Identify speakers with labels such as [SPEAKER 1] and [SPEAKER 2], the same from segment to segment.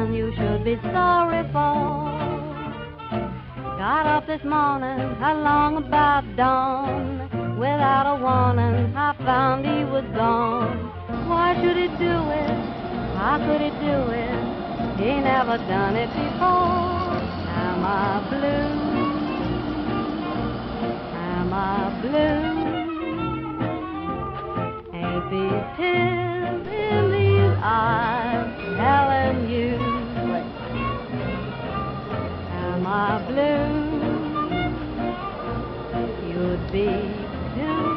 [SPEAKER 1] one you should be sorry for. Got up this morning along about dawn. Without a warning, I found he was gone. Why should he do it? How could he do it? He never done it before. Am I blue? Am I blue? Ain't these tears in these eyes telling you? Am I blue? You'd be too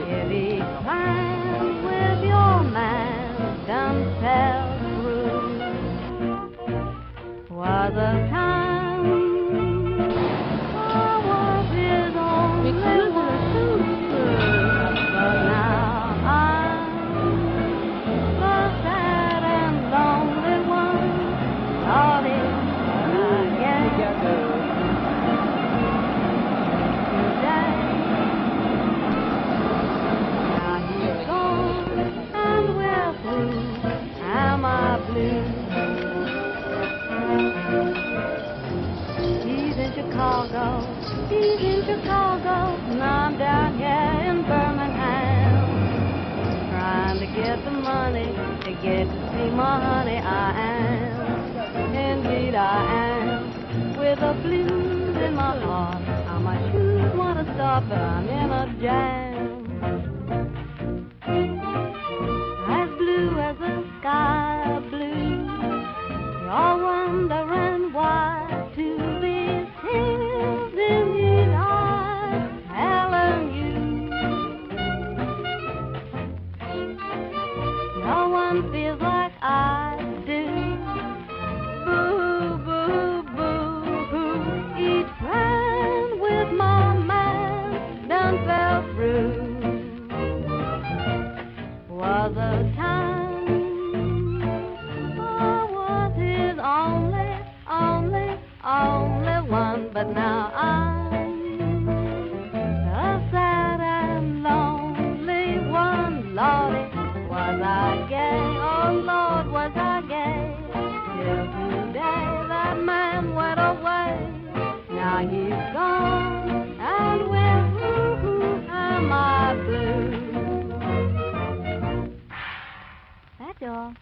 [SPEAKER 1] if each time with your man done fell through. Was a time I was his only one, but now I'm the sad and lonely one. All this he's in Chicago, and I'm down here in Birmingham, trying to get the money to get to see my honey. I am, indeed I am, with the blues in my heart. How my shoes want to stop, but I'm in a jam. As blue as the sky blue, you're wondering why to these tears in his eyes telling you no one feels like I do. Boo, boo, boo, boo. Each plan with my man done fell through. Was a time I was his only one, but now I'm a sad and lonely one. Lordy, was I gay? Oh Lord, was I gay? Till today that man went away. Now he's gone, and with who am I blue? That's all.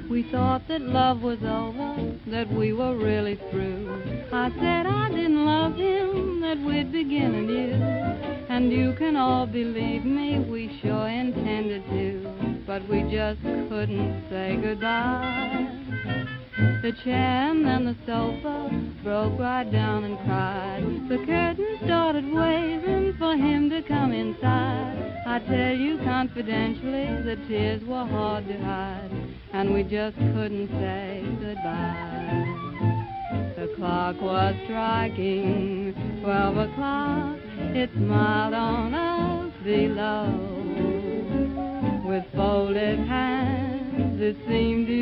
[SPEAKER 1] We thought that love was over, that we were really through. I said I didn't love him, that we'd begin anew. And you can all believe me, we sure intended to, but we just couldn't say goodbye. The chair and then the sofa broke right down and cried. The curtain started waving for him to come inside. I tell you confidentially, the tears were hard to hide, and we just couldn't say goodbye. The clock was striking 12 o'clock. It smiled on us below. With folded hands, it seemed to